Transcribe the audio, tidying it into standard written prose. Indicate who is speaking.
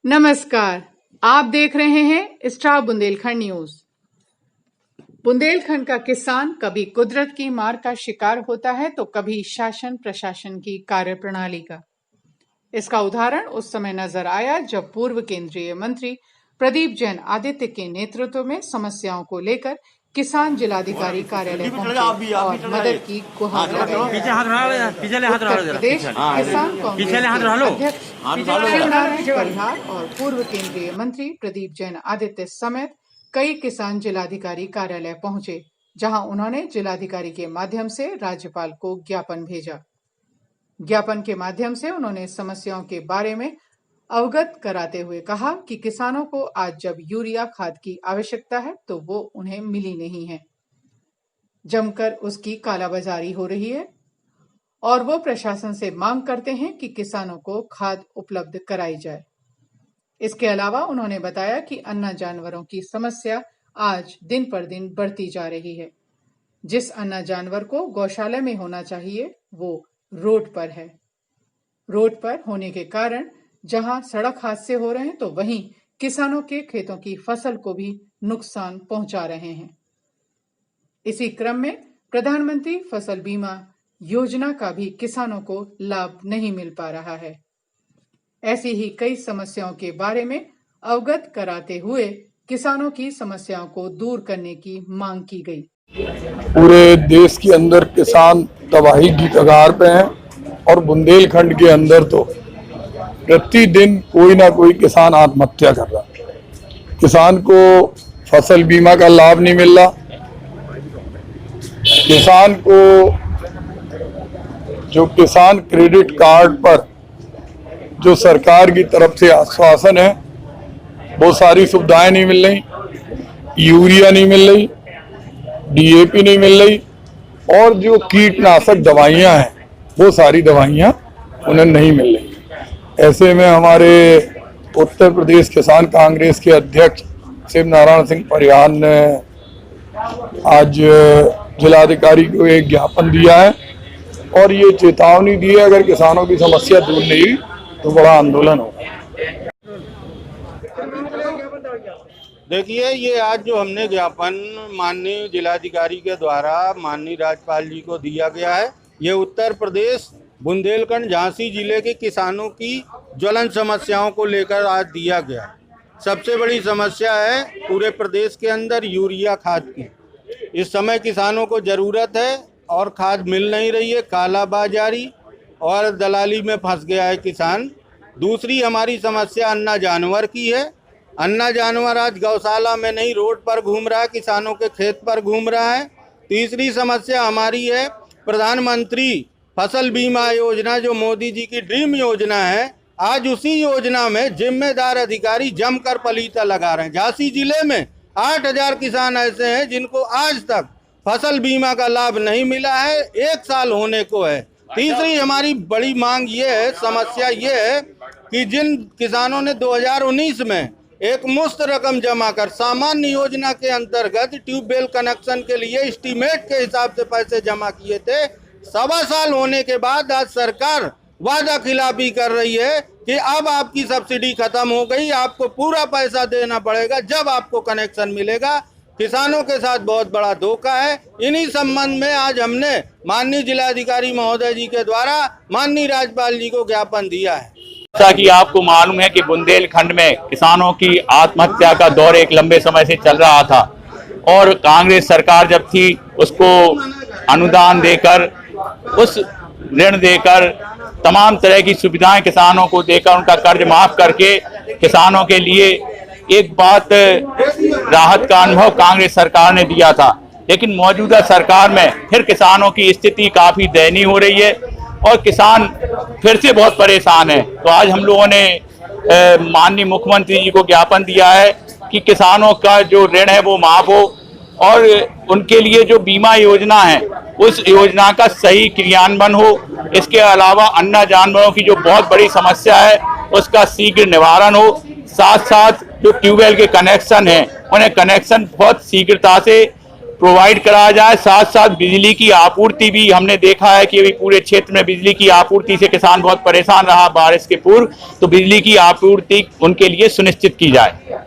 Speaker 1: नमस्कार, आप देख रहे हैं स्टार बुंदेलखंड न्यूज। बुंदेलखंड का किसान कभी कुदरत की मार का शिकार होता है तो कभी शासन प्रशासन की कार्यप्रणाली का। इसका उदाहरण उस समय नजर आया जब पूर्व केंद्रीय मंत्री प्रदीप जैन आदित्य के नेतृत्व में समस्याओं को लेकर किसान जिलाधिकारी कार्यालय पहुंचे और मदद की गुहार लगाई। उत्तर प्रदेश किसान कांग्रेस अध्यक्ष शिवनारायण परिहार और पूर्व केंद्रीय मंत्री प्रदीप जैन आदित्य समेत कई किसान जिलाधिकारी कार्यालय पहुंचे, जहां उन्होंने जिलाधिकारी के माध्यम से राज्यपाल को ज्ञापन भेजा। ज्ञापन के माध्यम से उन्होंने समस्याओं के बारे में अवगत कराते हुए कहा कि किसानों को आज जब यूरिया खाद की आवश्यकता है तो वो उन्हें मिली नहीं है, जमकर उसकी कालाबाजारी हो रही है और वो प्रशासन से मांग करते हैं कि किसानों को खाद उपलब्ध कराई जाए। इसके अलावा उन्होंने बताया कि अन्ना जानवरों की समस्या आज दिन पर दिन बढ़ती जा रही है। जिस अन्ना जानवर को गौशाला में होना चाहिए वो रोड पर है। रोड पर होने के कारण जहां सड़क हादसे हो रहे हैं तो वहीं किसानों के खेतों की फसल को भी नुकसान पहुंचा रहे हैं। इसी क्रम में प्रधानमंत्री फसल बीमा योजना का भी किसानों को लाभ नहीं मिल पा रहा है। ऐसी ही कई समस्याओं के बारे में अवगत कराते हुए किसानों की समस्याओं को दूर करने की मांग की गई।
Speaker 2: पूरे देश के अंदर किसान तबाही की कगार पे हैं और बुंदेलखंड के अंदर तो प्रतिदिन कोई ना कोई किसान आत्महत्या कर रहा है। किसान को फसल बीमा का लाभ नहीं मिल रहा। किसान को जो किसान क्रेडिट कार्ड पर जो सरकार की तरफ से आश्वासन है वो सारी सुविधाएं नहीं मिल रही। यूरिया नहीं मिल रही, डीएपी नहीं मिल रही और जो कीटनाशक दवाइयां हैं वो सारी दवाइयां उन्हें नहीं मिल रही। ऐसे में हमारे उत्तर प्रदेश किसान कांग्रेस के अध्यक्ष शिवनारायण सिंह परिहार ने आज जिलाधिकारी को एक ज्ञापन दिया है और ये चेतावनी दी है अगर किसानों की समस्या दूर नहीं हुई तो बड़ा आंदोलन होगा।
Speaker 3: देखिए, ये आज जो हमने ज्ञापन माननीय जिलाधिकारी के द्वारा माननीय राज्यपाल जी को दिया गया है, ये उत्तर प्रदेश बुंदेलखंड झांसी जिले के किसानों की ज्वलन समस्याओं को लेकर आज दिया गया। सबसे बड़ी समस्या है पूरे प्रदेश के अंदर यूरिया खाद की। इस समय किसानों को ज़रूरत है और खाद मिल नहीं रही है। कालाबाजारी और दलाली में फंस गया है किसान। दूसरी हमारी समस्या अन्ना जानवर की है। अन्ना जानवर आज गौशाला में नहीं रोड पर घूम रहा है, किसानों के खेत पर घूम रहा है। तीसरी समस्या हमारी है प्रधानमंत्री फसल बीमा योजना, जो मोदी जी की ड्रीम योजना है, आज उसी योजना में जिम्मेदार अधिकारी जमकर पलीता लगा रहे हैं। झांसी जिले में 8000 किसान ऐसे हैं जिनको आज तक फसल बीमा का लाभ नहीं मिला है। 1 साल होने को है। तीसरी हमारी बड़ी मांग ये है, समस्या ये है कि जिन किसानों ने 2019 में एक मुफ्त रकम जमा कर सामान्य योजना के अंतर्गत ट्यूबवेल कनेक्शन के लिए एस्टीमेट के हिसाब से पैसे जमा किए थे, 1.25 साल होने के बाद आज सरकार वादा खिलाफी कर रही है कि अब आपकी सब्सिडी खत्म हो गई, आपको पूरा पैसा देना पड़ेगा जब आपको कनेक्शन मिलेगा। किसानों के साथ बहुत बड़ा धोखा है। इन्हीं संबंध में आज हमने माननीय जिलाधिकारी महोदय जी के द्वारा माननीय राज्यपाल जी को ज्ञापन दिया है।
Speaker 4: जैसा कि आपको मालूम है कि बुंदेलखंड में किसानों की आत्महत्या का दौर एक लंबे समय से चल रहा था और कांग्रेस सरकार जब थी उसको अनुदान देकर, उस ऋण देकर, तमाम तरह की सुविधाएं किसानों को देकर, उनका कर्ज माफ करके किसानों के लिए एक बात राहत का अनुभव कांग्रेस सरकार ने दिया था। लेकिन मौजूदा सरकार में फिर किसानों की स्थिति काफी दयनीय हो रही है और किसान फिर से बहुत परेशान है। तो आज हम लोगों ने माननीय मुख्यमंत्री जी को ज्ञापन दिया है कि किसानों का जो ऋण है वो माफ हो और उनके लिए जो बीमा योजना है उस योजना का सही क्रियान्वयन हो। इसके अलावा अन्ना जानवरों की जो बहुत बड़ी समस्या है उसका शीघ्र निवारण हो। साथ साथ जो ट्यूबवेल के कनेक्शन हैं उन्हें कनेक्शन बहुत शीघ्रता से प्रोवाइड कराया जाए। साथ साथ बिजली की आपूर्ति भी हमने देखा है कि अभी पूरे क्षेत्र में बिजली की आपूर्ति से किसान बहुत परेशान रहा बारिश के पूर्व, तो बिजली की आपूर्ति उनके लिए सुनिश्चित की जाए।